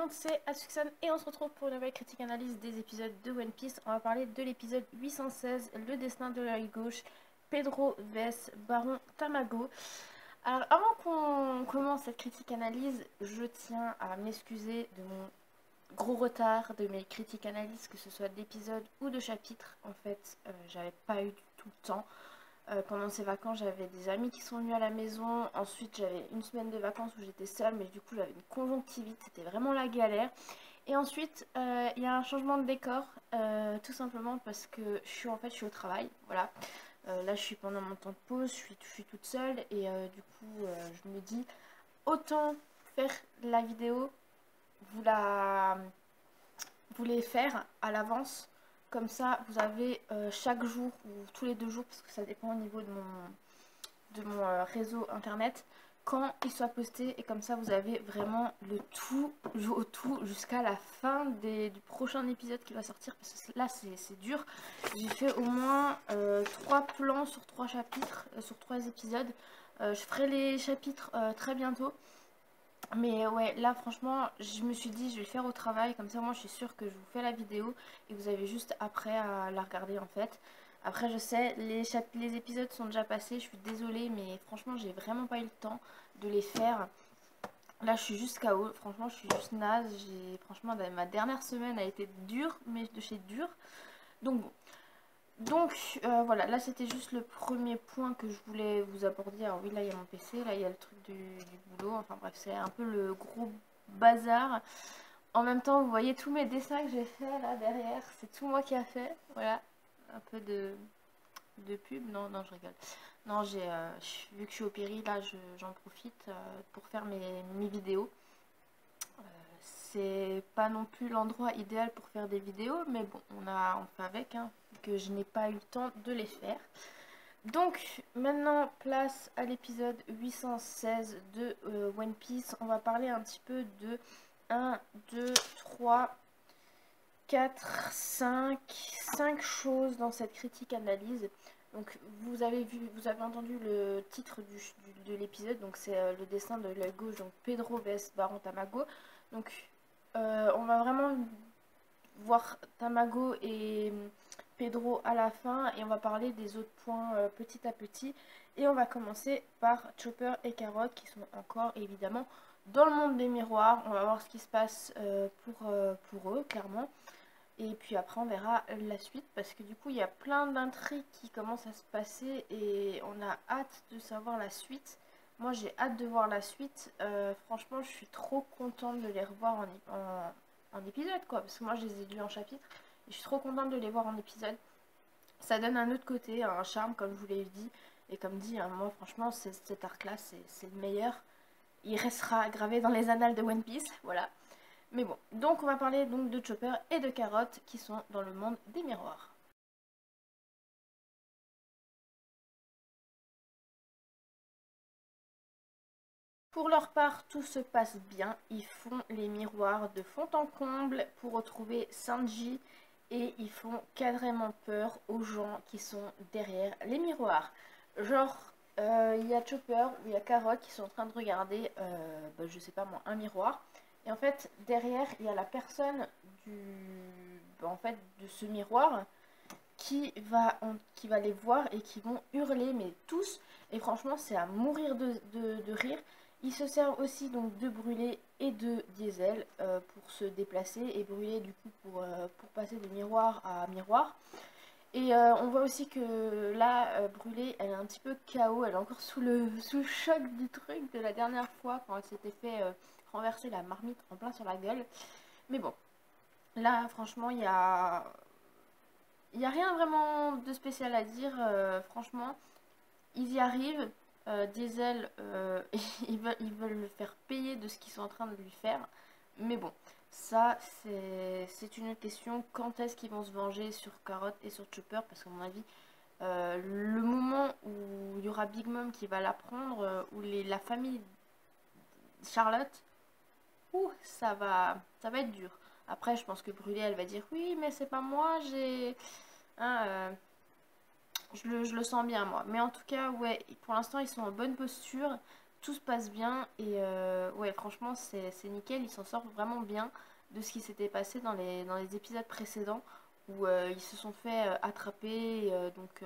monde, c'est Asuxan et on se retrouve pour une nouvelle critique analyse des épisodes de One Piece. On va parler de l'épisode 816, le destin de l'œil gauche, Pedro vs Baron Tamago. Alors avant qu'on commence cette critique analyse, je tiens à m'excuser de mon gros retard de mes critiques analyses, que ce soit d'épisodes ou de chapitres. En fait, j'avais pas eu du tout le temps. Pendant ces vacances, j'avais des amis qui sont venus à la maison. Ensuite, j'avais une semaine de vacances où j'étais seule, mais du coup, j'avais une conjonctivite. C'était vraiment la galère. Et ensuite, il y a un changement de décor, tout simplement parce que je suis au travail. Voilà. Là, je suis pendant mon temps de pause, je suis toute seule. Et du coup, je me dis, autant faire la vidéo, vous la vous les faire à l'avance. Comme ça, vous avez chaque jour ou tous les 2 jours, parce que ça dépend au niveau de mon réseau internet, quand il soit posté. Et comme ça, vous avez vraiment le tout jusqu'à la fin du prochain épisode qui va sortir. Parce que là, c'est dur. J'ai fait au moins 3 plans sur 3 chapitres, sur 3 épisodes. Je ferai les chapitres très bientôt. Mais ouais, là franchement, je me suis dit je vais le faire au travail, comme ça moi je suis sûre que je vous fais la vidéo et vous avez juste après à la regarder en fait. Après je sais, les épisodes sont déjà passés, je suis désolée, mais franchement j'ai vraiment pas eu le temps de les faire. Là je suis juste KO, franchement je suis juste naze, franchement ma dernière semaine a été dure, mais de chez dur. Donc bon. Voilà, là c'était juste le premier point que je voulais vous aborder. Alors oui, là il y a mon PC, là il y a le truc du boulot, enfin bref, c'est un peu le gros bazar. En même temps, vous voyez tous mes dessins que j'ai fait là derrière, c'est tout moi qui a fait. Voilà, un peu de pub, non, non, je rigole. Non, vu que je suis au péri, là j'en profite pour faire mes vidéos. C'est pas non plus l'endroit idéal pour faire des vidéos, mais bon, on fait avec, hein, que je n'ai pas eu le temps de les faire. Donc maintenant place à l'épisode 816 de One Piece. On va parler un petit peu de 1, 2, 3, 4, 5 choses dans cette critique analyse. Donc vous avez entendu le titre de l'épisode, donc c'est le dessin de l'œil gauche, donc Pedro vs Baron Tamago. Donc on va vraiment voir Tamago et Pedro à la fin et on va parler des autres points petit à petit. Et on va commencer par Chopper et Carrot qui sont encore évidemment dans le monde des miroirs. On va voir ce qui se passe pour eux, clairement. Et puis après on verra la suite parce que du coup il y a plein d'intrigues qui commencent à se passer et on a hâte de savoir la suite. Moi j'ai hâte de voir la suite. Franchement je suis trop contente de les revoir en épisode quoi. Parce que moi je les ai lus en chapitre et je suis trop contente de les voir en épisode. Ça donne un autre côté, un charme comme je vous l'ai dit. Et comme dit, hein, moi franchement cet arc là c'est le meilleur. Il restera gravé dans les annales de One Piece. Voilà. Mais bon, donc on va parler donc de Chopper et de Carrot qui sont dans le monde des miroirs. Pour leur part, tout se passe bien. Ils font les miroirs de fond en comble pour retrouver Sanji et ils font carrément peur aux gens qui sont derrière les miroirs. Genre, il y a Chopper ou il y a Carrot qui sont en train de regarder, je sais pas moi, un miroir. Et en fait, derrière, il y a la personne de ce miroir qui va les voir et qui vont hurler, mais tous. Et franchement, c'est à mourir de rire. Ils se servent aussi donc de brûler et de diesel pour se déplacer et brûler du coup pour passer de miroir à miroir. Et on voit aussi que là, brûlée, elle est un petit peu KO, elle est encore sous le choc du truc de la dernière fois quand elle s'était fait renverser la marmite en plein sur la gueule. Mais bon, là franchement, il y a rien vraiment de spécial à dire, franchement. Ils y arrivent. Diesel, ils veulent le faire payer de ce qu'ils sont en train de lui faire. Mais bon, ça, c'est une question. Quand est-ce qu'ils vont se venger sur Carrot et sur Chopper? Parce qu'à mon avis, le moment où il y aura Big Mom qui va la prendre, ou la famille Charlotte, ça va être dur. Après, je pense que Brûlé, elle va dire oui, mais c'est pas moi, j'ai. Hein, je le sens bien moi. Mais en tout cas, ouais, pour l'instant ils sont en bonne posture. tout se passe bien et ouais, franchement, c'est nickel. Ils s'en sortent vraiment bien de ce qui s'était passé dans les épisodes précédents où ils se sont fait attraper, donc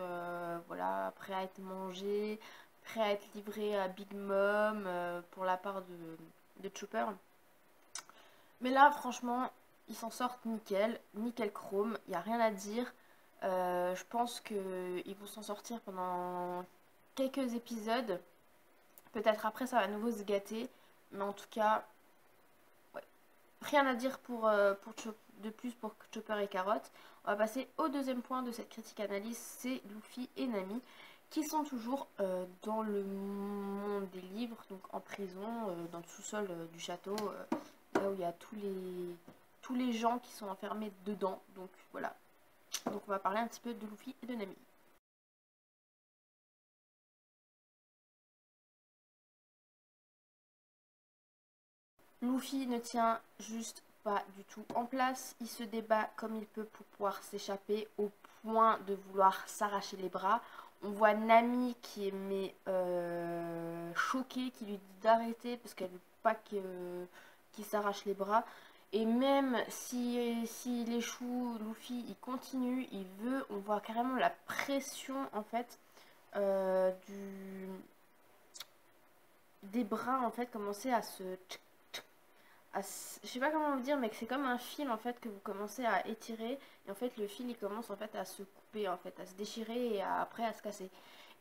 voilà, prêts à être mangés, prêts à être livrés à Big Mom pour la part de Chopper. Mais là, franchement, ils s'en sortent nickel, nickel chrome, il n'y a rien à dire. Je pense qu'ils vont s'en sortir pendant quelques épisodes. Peut-être après, ça va à nouveau se gâter. Mais en tout cas, ouais, rien à dire de plus pour Chopper et Carotte. On va passer au deuxième point de cette critique analyse, c'est Luffy et Nami qui sont toujours dans le monde des livres, donc en prison, dans le sous-sol du château, là où il y a tous les gens qui sont enfermés dedans. Donc voilà. Donc on va parler un petit peu de Luffy et de Nami. Luffy ne tient juste pas du tout en place. Il se débat comme il peut pour pouvoir s'échapper au point de vouloir s'arracher les bras. On voit Nami qui est choquée, qui lui dit d'arrêter parce qu'elle veut pas qu'il s'arrache les bras. Et même s'il échoue, Luffy, il continue, il veut. On voit carrément la pression en fait des bras en fait commencer à se je sais pas comment vous dire, mais que c'est comme un fil en fait que vous commencez à étirer et en fait le fil il commence en fait à se couper en fait, à se déchirer et après à se casser.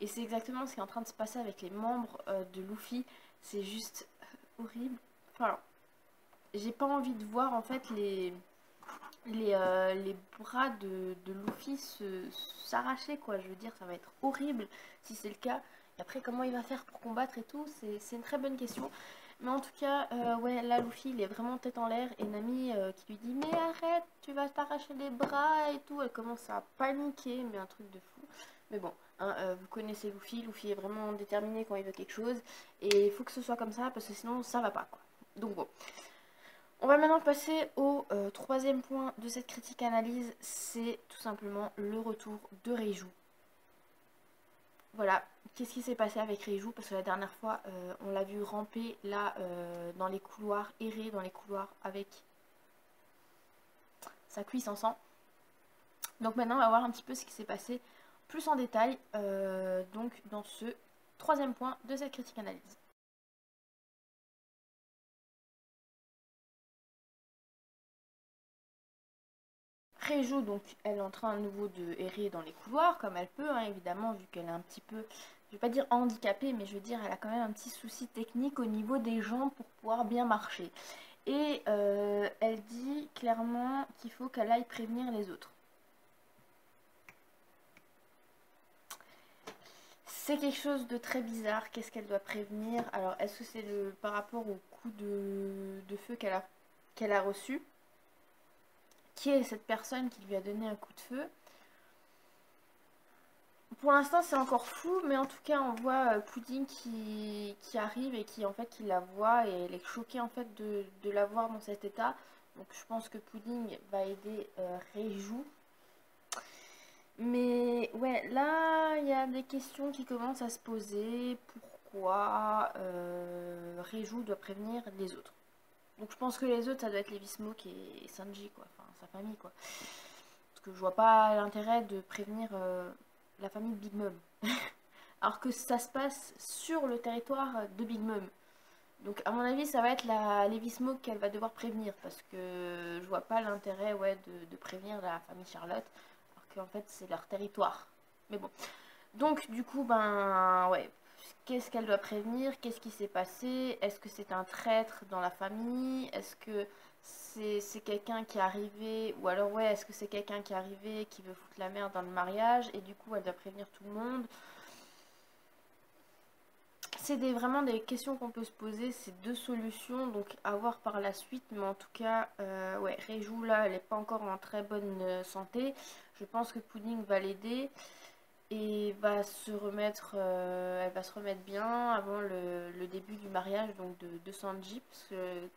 Et c'est exactement ce qui est en train de se passer avec les membres de Luffy. C'est juste horrible. Enfin, j'ai pas envie de voir en fait les bras de Luffy s'arracher quoi. Je veux dire, ça va être horrible si c'est le cas. Et après, comment il va faire pour combattre et tout, c'est une très bonne question. Mais en tout cas, ouais, là, Luffy, il est vraiment tête en l'air. Et Nami qui lui dit, mais arrête, tu vas t'arracher les bras et tout. Elle commence à paniquer, mais un truc de fou. Mais bon, hein, vous connaissez Luffy. Luffy est vraiment déterminé quand il veut quelque chose. Et il faut que ce soit comme ça, parce que sinon, ça va pas, quoi. Donc bon. On va maintenant passer au troisième point de cette critique analyse. C'est tout simplement le retour de Reiju. Voilà, qu'est-ce qui s'est passé avec Reiju? Parce que la dernière fois, on l'a vu ramper là dans les couloirs, errer dans les couloirs avec sa cuisse en sang. Donc maintenant, on va voir un petit peu ce qui s'est passé plus en détail donc dans ce troisième point de cette critique analyse. Reiju, donc, elle est en train à nouveau de errer dans les couloirs, comme elle peut, hein, évidemment, vu qu'elle est un petit peu, je vais pas dire handicapée, mais je veux dire, elle a quand même un petit souci technique au niveau des jambes pour pouvoir bien marcher. Et elle dit clairement qu'il faut qu'elle aille prévenir les autres. C'est quelque chose de très bizarre. Qu'est-ce qu'elle doit prévenir? Alors, est-ce que c'est par rapport au coup de feu qu'elle a reçu? Qui est cette personne qui lui a donné un coup de feu? Pour l'instant c'est encore flou, mais en tout cas on voit Pudding qui arrive et qui en fait qui la voit et elle est choquée en fait de la voir dans cet état. Donc je pense que Pudding va aider Reiju. Mais ouais, là il y a des questions qui commencent à se poser. Pourquoi Reiju doit prévenir les autres? Donc je pense que les autres ça doit être Levi Smoke et Sanji quoi, enfin sa famille quoi. Parce que je vois pas l'intérêt de prévenir la famille Big Mom. Alors que ça se passe sur le territoire de Big Mom. Donc à mon avis ça va être la Levi Smoke qu'elle va devoir prévenir. Parce que je vois pas l'intérêt ouais, de prévenir la famille Charlotte. Alors qu'en fait c'est leur territoire. Mais bon. Donc du coup ben ouais. Qu'est-ce qu'elle doit prévenir? Qu'est-ce qui s'est passé? Est-ce que c'est un traître dans la famille? Est-ce que c'est quelqu'un qui est arrivé? Ou alors ouais, est-ce que c'est quelqu'un qui est arrivé qui veut foutre la merde dans le mariage et du coup elle doit prévenir tout le monde? C'est vraiment des questions qu'on peut se poser, c'est deux solutions, donc à voir par la suite, mais en tout cas, ouais, Reiju là, elle n'est pas encore en très bonne santé. Je pense que Pudding va l'aider et elle va se remettre bien avant le début du mariage donc de Sanji, parce que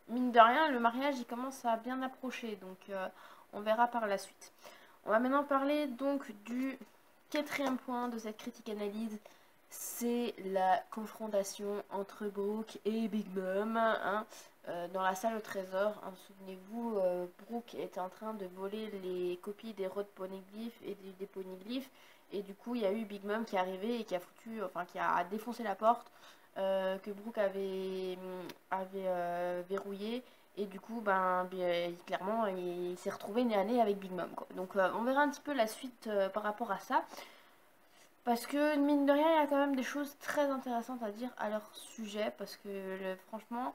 mine de rien, le mariage il commence à bien approcher, donc on verra par la suite. On va maintenant parler donc du quatrième point de cette critique analyse, c'est la confrontation entre Brooke et Big Mom, hein, dans la salle au trésor. Hein, souvenez-vous, Brooke était en train de voler les copies des Road Poneglyphs et des Poneglyphs, et du coup il y a eu Big Mom qui est arrivé et qui a foutu, enfin qui a défoncé la porte que Brooke avait verrouillée. Et du coup, clairement, il s'est retrouvé nez à nez avec Big Mom, quoi. Donc, on verra un petit peu la suite par rapport à ça. Parce que, mine de rien, il y a quand même des choses très intéressantes à dire à leur sujet. Parce que, franchement,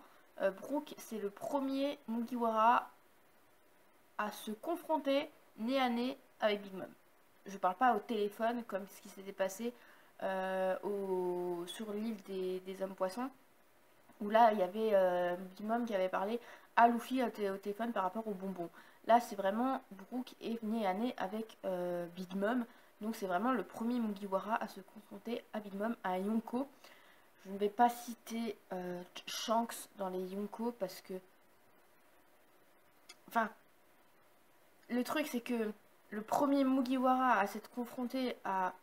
Brooke, c'est le premier Mugiwara à se confronter nez à nez avec Big Mom. Je parle pas au téléphone, comme ce qui s'était passé sur l'île des hommes poissons, où là il y avait Big Mom qui avait parlé à Luffy au téléphone par rapport aux bonbons. Là c'est vraiment Brooke est nez à nez avec Big Mom, donc c'est vraiment le premier Mugiwara à se confronter à Big Mom, à Yonko. Je ne vais pas citer Shanks dans les Yonko parce que, enfin, le truc c'est que le premier Mugiwara à s'être confronté à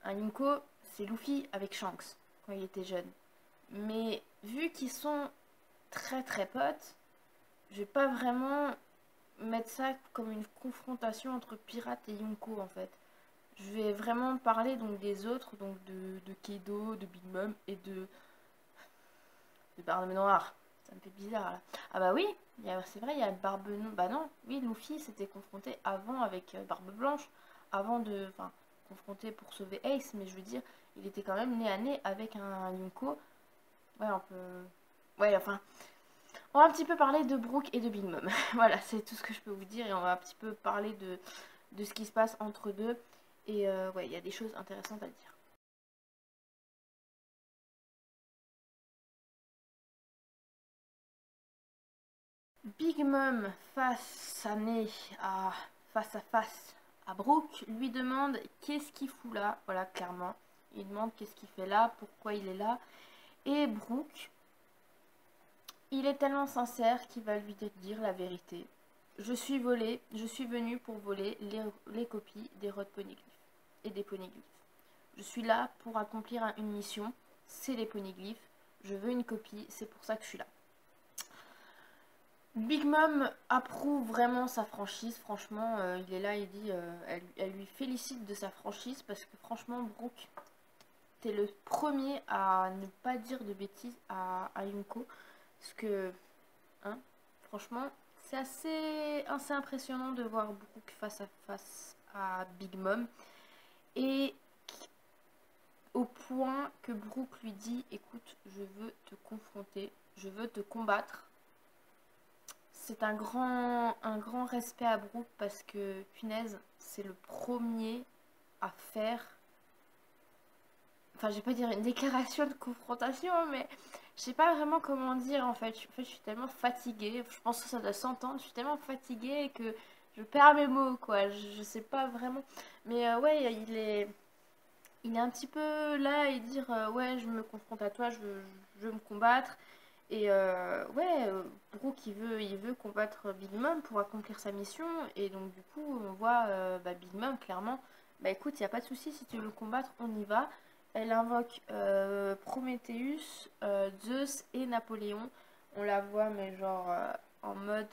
un Yonko, c'est Luffy avec Shanks quand il était jeune. Mais vu qu'ils sont très très potes, je vais pas vraiment mettre ça comme une confrontation entre Pirate et Yonko en fait. Je vais vraiment parler donc des autres, donc de Kaido, de Big Mom et de Barbe Noire. Ça me fait bizarre là. Ah bah oui, c'est vrai, il y a Barbe Noire. Bah non, oui, Luffy s'était confronté avant avec Barbe Blanche, avant de. Enfin, confronté pour sauver Ace, mais je veux dire, il était quand même nez à nez avec un Yonko. Ouais, on peut. Ouais, enfin. On va un petit peu parler de Brooke et de Big Mom. Voilà, c'est tout ce que je peux vous dire. Et on va un petit peu parler de ce qui se passe entre deux. Et ouais, il y a des choses intéressantes à dire. Big Mom face à face à Brooke lui demande qu'est-ce qu'il fout là. Voilà, clairement. Il demande qu'est-ce qu'il fait là, pourquoi il est là. Et Brooke, il est tellement sincère qu'il va lui dire la vérité. Je suis venu pour voler les copies des Road Poneglyphs et des Poneglyphs. Je suis là pour accomplir une mission, c'est les Poneglyphs. Je veux une copie, c'est pour ça que je suis là. Big Mom approuve vraiment sa franchise, franchement, il est là, il dit, elle lui félicite de sa franchise parce que franchement, Brooke, t'es le premier à ne pas dire de bêtises à Yunko, parce que, hein, franchement, c'est assez impressionnant de voir Brooke face à face à Big Mom, et au point que Brooke lui dit, écoute, je veux te confronter, je veux te combattre. C'est un grand respect à Brooke parce que, punaise, c'est le premier à faire, enfin je vais pas dire une déclaration de confrontation, mais je sais pas vraiment comment dire en fait. Je suis tellement fatiguée, je pense que ça doit s'entendre, je suis tellement fatiguée que je perds mes mots quoi, je sais pas vraiment. Mais ouais, il est un petit peu là et dire ouais, je me confronte à toi, je veux me combattre. Et ouais, Brooke il veut combattre Big Mom pour accomplir sa mission. Et donc du coup on voit Big Mom clairement, bah écoute, il n'y a pas de souci, si tu veux le combattre, on y va. Elle invoque Prométhéeus, Zeus et Napoléon. On la voit mais genre en mode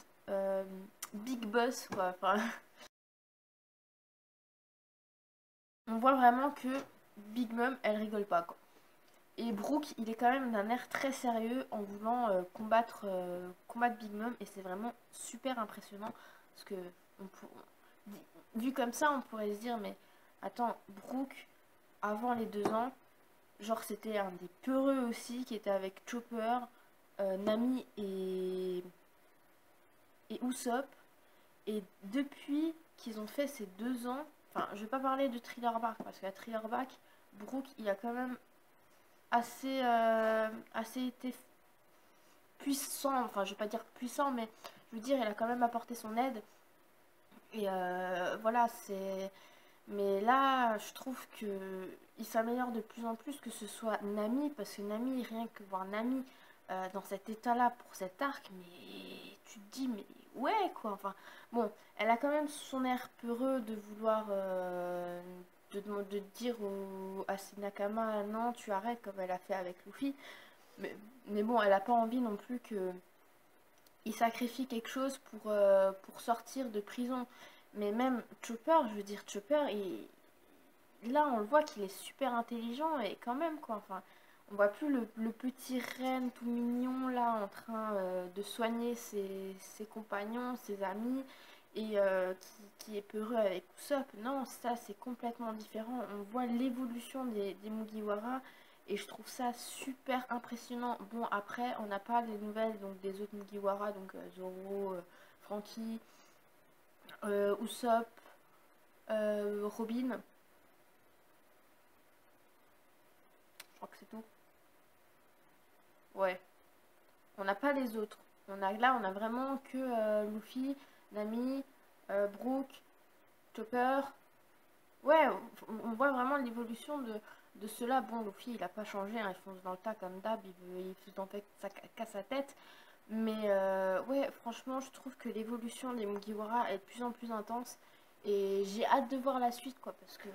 Big Boss quoi. Enfin, on voit vraiment que Big Mom elle rigole pas quoi. Et Brooke, il est quand même d'un air très sérieux en voulant combattre Big Mom. Et c'est vraiment super impressionnant. Parce que, on pour- vu comme ça, on pourrait se dire, mais attends, Brooke, avant les 2 ans, genre c'était un des peureux aussi qui était avec Chopper, Nami et Usopp. Et depuis qu'ils ont fait ces 2 ans, enfin, je vais pas parler de Thriller Bark, parce qu'à Thriller Bark, Brooke, il a quand même assez été puissant, enfin je vais pas dire puissant, mais je veux dire il a quand même apporté son aide. Et voilà, c'est. Mais là, je trouve que il s'améliore de plus en plus, que ce soit Nami, parce que Nami, rien que voir Nami dans cet état-là pour cet arc, mais tu te dis, mais ouais, quoi. Enfin, bon, elle a quand même son air peureux de vouloir, de de dire à ses Nakama non tu arrêtes comme elle a fait avec Luffy. Mais bon, elle a pas envie non plus que il sacrifie quelque chose pour sortir de prison. Mais même Chopper, je veux dire, Chopper, là on le voit qu'il est super intelligent et quand même quoi. Enfin, on voit plus le petit renne tout mignon là en train de soigner ses compagnons, ses amis et qui est peureux avec Usopp. Non, ça c'est complètement différent. On voit l'évolution des Mugiwara et je trouve ça super impressionnant. Bon, après, on n'a pas les nouvelles donc des autres Mugiwara, donc Zoro, Franky, Usopp, Robin. Je crois que c'est tout. Ouais. On n'a pas les autres. Là, on a vraiment que Luffy, Nami, Brook, Chopper. Ouais, on voit vraiment l'évolution de ceux-là. Bon, Luffy, il a pas changé, hein, il fonce dans le tas comme d'hab, il fonce dans le tas qu'à sa tête. Mais ouais, franchement, je trouve que l'évolution des Mugiwara est de plus en plus intense. Et j'ai hâte de voir la suite, quoi, parce que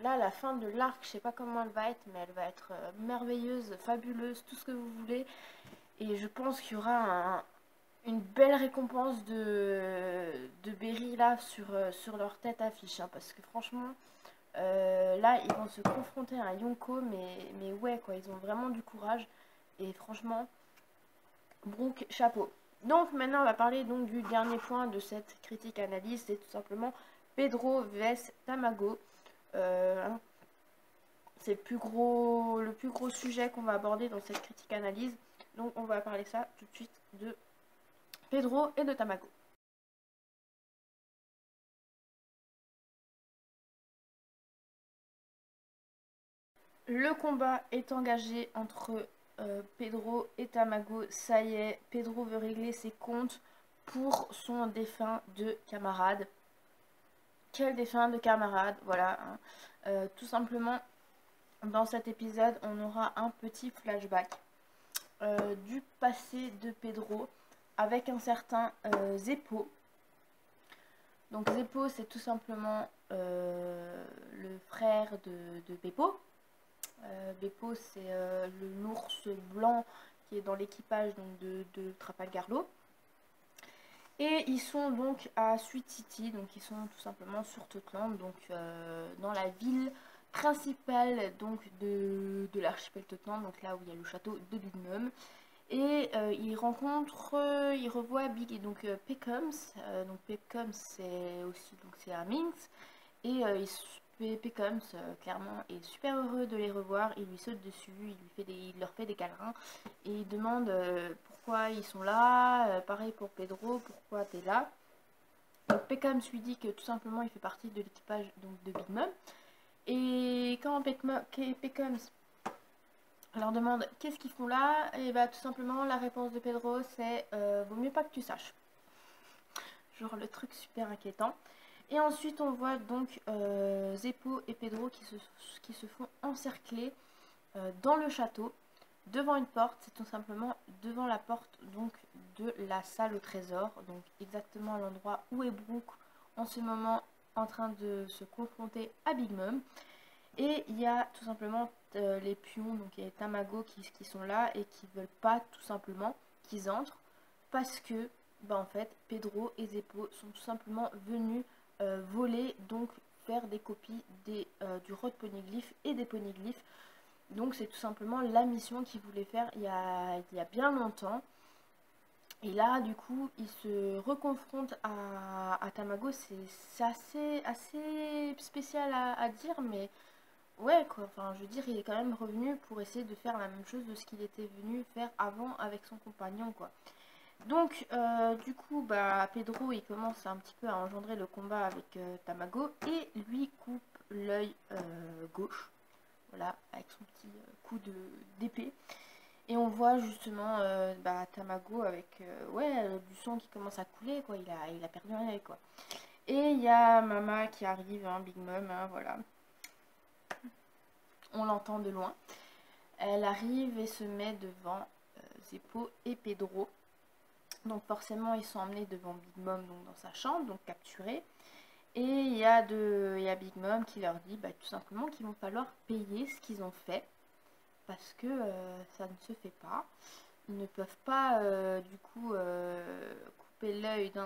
là, la fin de l'arc, je sais pas comment elle va être, mais elle va être merveilleuse, fabuleuse, tout ce que vous voulez. Et je pense qu'il y aura une belle récompense de Berry là sur leur tête affiche, hein, parce que franchement, là, ils vont se confronter à un Yonko, mais ouais, quoi, ils ont vraiment du courage. Et franchement, Brook, chapeau. Donc maintenant, on va parler donc du dernier point de cette critique analyse, c'est tout simplement Pedro vs Tamago. Hein, c'est le plus gros sujet qu'on va aborder dans cette critique analyse. Donc on va parler ça tout de suite de Pedro et de Tamago. Le combat est engagé entre Pedro et Tamago. Ça y est, Pedro veut régler ses comptes pour son défunt de camarade. Quel défunt de camarade, voilà. Hein. Tout simplement, dans cet épisode, on aura un petit flashback du passé de Pedro avec un certain Zeppo. Donc Zeppo, c'est tout simplement le frère de Beppo. Beppo, c'est l'ours blanc qui est dans l'équipage de Trafalgarlo. Et ils sont donc à Sweet City, donc ils sont tout simplement sur Totland, donc dans la ville principale donc de l'archipel Totland, donc là où il y a le château de Big Mom. Et il revoit Big et donc Peckums. Donc Peckums c'est aussi donc c'est un Minx. Et Peckums clairement est super heureux de les revoir. Il lui saute dessus, il leur fait des câlins et il demande pourquoi ils sont là. Pareil pour Pedro, pourquoi t'es là. Donc Peckums lui dit que tout simplement il fait partie de l'équipage donc de Big Mom. Et quand Peckums leur demande qu'est-ce qu'ils font là, et bah tout simplement la réponse de Pedro c'est vaut mieux pas que tu saches. Genre le truc super inquiétant. Et ensuite on voit donc Zeppo et Pedro qui se font encercler dans le château devant une porte. C'est tout simplement devant la porte donc de la salle au trésor, donc exactement à l'endroit où est Brook en ce moment en train de se confronter à Big Mom. Et il y a tout simplement les pions, donc il y a les Tamago qui sont là et qui veulent pas tout simplement qu'ils entrent parce que bah en fait Pedro et Zeppo sont tout simplement venus voler, donc faire des copies du Rod Poneglyph et des poneglyphes. Donc c'est tout simplement la mission qu'ils voulaient faire il y a bien longtemps. Et là du coup ils se reconfrontent à Tamago. C'est assez spécial à dire, mais ouais quoi, enfin je veux dire il est quand même revenu pour essayer de faire la même chose de ce qu'il était venu faire avant avec son compagnon quoi. Donc du coup bah Pedro il commence un petit peu à engendrer le combat avec Tamago et lui coupe l'œil gauche, voilà, avec son petit coup d'épée. Et on voit justement bah, Tamago avec ouais, du sang qui commence à couler quoi, il a perdu un œil quoi. Et il y a Mama qui arrive, hein, Big Mom, hein, voilà. On l'entend de loin. Elle arrive et se met devant Zeppo et Pedro. Donc forcément ils sont emmenés devant Big Mom donc dans sa chambre, donc capturés. Et il y a Big Mom qui leur dit tout simplement qu'il va falloir payer ce qu'ils ont fait parce que ça ne se fait pas. Ils ne peuvent pas du coup couper l'œil de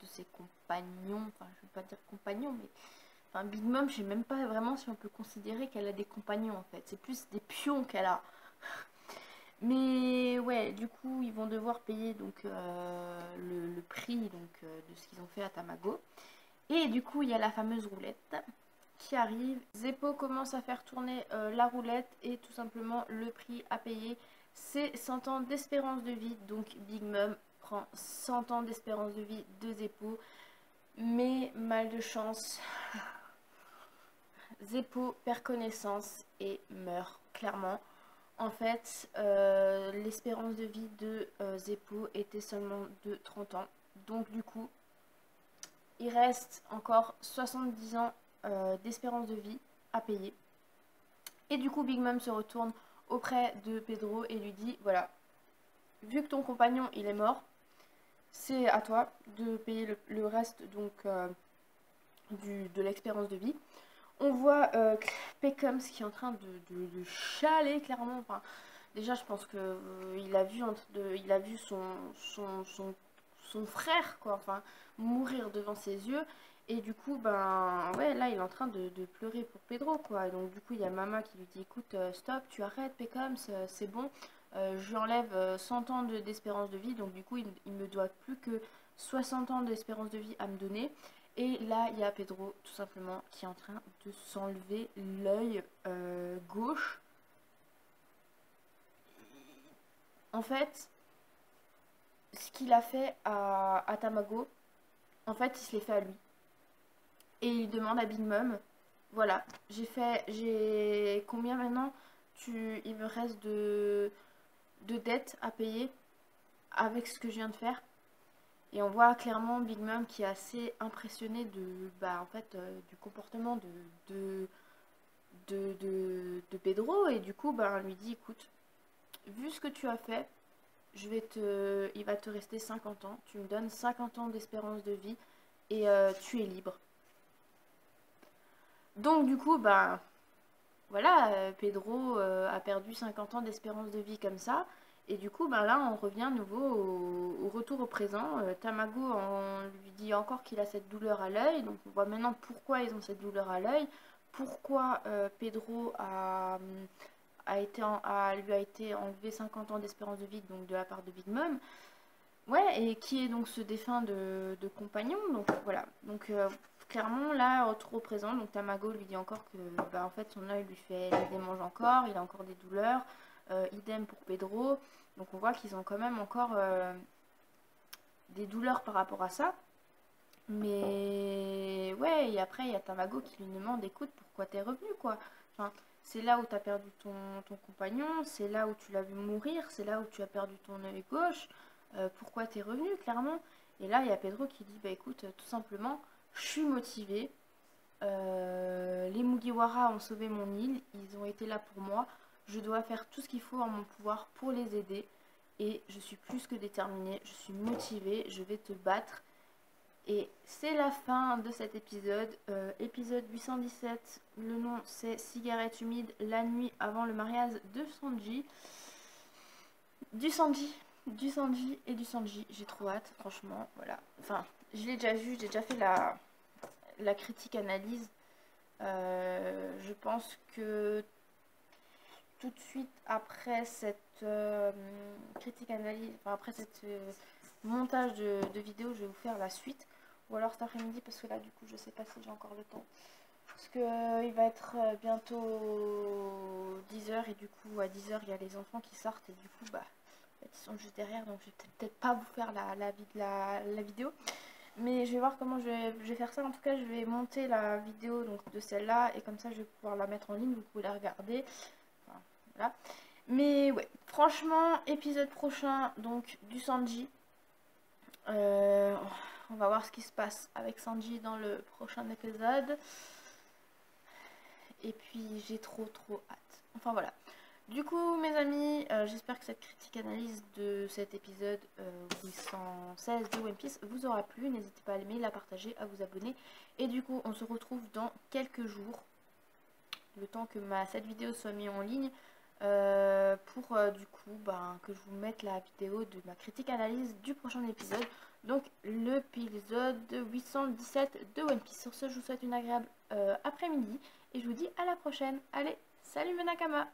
ses compagnons, enfin je ne veux pas dire compagnons, mais enfin Big Mom, je sais même pas vraiment si on peut considérer qu'elle a des compagnons en fait, c'est plus des pions qu'elle a. Mais ouais, du coup ils vont devoir payer donc le prix donc, de ce qu'ils ont fait à Tamago. Et du coup il y a la fameuse roulette qui arrive. Zeppo commence à faire tourner la roulette et tout simplement le prix à payer c'est 100 ans d'espérance de vie. Donc Big Mom prend 100 ans d'espérance de vie de Zeppo. Mais mal de chance, Zeppo perd connaissance et meurt clairement. En fait, l'espérance de vie de Zeppo était seulement de 30 ans. Donc du coup, il reste encore 70 ans d'espérance de vie à payer. Et du coup, Big Mom se retourne auprès de Pedro et lui dit, voilà, vu que ton compagnon il est mort, c'est à toi de payer le reste donc de l'expérience de vie. On voit Peckums qui est en train de chialer clairement. Enfin, déjà, je pense que il a vu son frère quoi, enfin, mourir devant ses yeux. Et du coup, ben ouais, là, il est en train de pleurer pour Pedro quoi. Et donc du coup, il y a Mama qui lui dit, écoute, stop, tu arrêtes, Peckums, c'est bon. Je lui enlève 100 ans d'espérance de vie. Donc du coup, il me doit plus que 60 ans d'espérance de vie à me donner. Et là, il y a Pedro, tout simplement, qui est en train de s'enlever l'œil gauche. En fait, ce qu'il a fait à Tamago, en fait, il se l'est fait à lui. Et il demande à Big Mom, voilà, j'ai combien maintenant il me reste de dettes à payer avec ce que je viens de faire. Et on voit clairement Big Mom qui est assez impressionnée en fait, du comportement de Pedro. Et du coup, elle lui dit, écoute, vu ce que tu as fait, il va te rester 50 ans. Tu me donnes 50 ans d'espérance de vie et tu es libre. Donc du coup, voilà, Pedro a perdu 50 ans d'espérance de vie comme ça. Et du coup, là, on revient à nouveau au retour au présent. Tamago, on lui dit encore qu'il a cette douleur à l'œil. Donc, on voit maintenant pourquoi ils ont cette douleur à l'œil. Pourquoi Pedro lui a été enlevé 50 ans d'espérance de vie donc de la part de Big Mom. Ouais, et qui est donc ce défunt de compagnon. Donc, voilà. Donc, clairement, là, retour au présent. Donc, Tamago lui dit encore que en fait, son œil lui démange encore. Il a encore des douleurs. Idem pour Pedro. Donc on voit qu'ils ont quand même encore des douleurs par rapport à ça. Mais ouais, et après il y a Tamago qui lui demande, écoute, pourquoi t'es revenu quoi. Enfin, c'est là où t'as perdu ton compagnon, c'est là où tu l'as vu mourir, c'est là où tu as perdu ton œil gauche. Pourquoi t'es revenu clairement. Et là il y a Pedro qui dit, écoute, tout simplement, je suis motivé. Les Mugiwara ont sauvé mon île, ils ont été là pour moi. Je dois faire tout ce qu'il faut en mon pouvoir pour les aider. Et je suis plus que déterminée, je suis motivée, je vais te battre. Et c'est la fin de cet épisode. Épisode 817, le nom c'est Cigarette humide, la nuit avant le mariage de Sanji. Du Sanji et du Sanji. J'ai trop hâte, franchement, voilà. Enfin, je l'ai déjà vu, j'ai déjà fait la critique analyse. Je pense que tout de suite après cette critique analyse, enfin après cette montage de vidéo, je vais vous faire la suite. Ou alors cet après-midi, parce que là du coup je sais pas si j'ai encore le temps. Parce que il va être bientôt 10h et du coup à 10h il y a les enfants qui sortent et du coup ils sont juste derrière, donc je vais peut-être pas vous faire la vidéo. Mais je vais voir comment je vais faire ça. En tout cas, je vais monter la vidéo donc, de celle-là. Et comme ça, je vais pouvoir la mettre en ligne. Vous pouvez la regarder. Enfin, voilà. Mais ouais, franchement, épisode prochain, donc du Sanji. On va voir ce qui se passe avec Sanji dans le prochain épisode. Et puis, j'ai trop hâte. Enfin, voilà. Du coup, mes amis, j'espère que cette critique analyse de cet épisode 816 de One Piece vous aura plu. N'hésitez pas à l'aimer, la partager, à vous abonner. Et du coup, on se retrouve dans quelques jours, le temps que cette vidéo soit mise en ligne, pour du coup que je vous mette la vidéo de ma critique analyse du prochain épisode. Donc l'épisode 817 de One Piece. Sur ce, je vous souhaite une agréable après-midi et je vous dis à la prochaine. Allez, salut mes Nakama!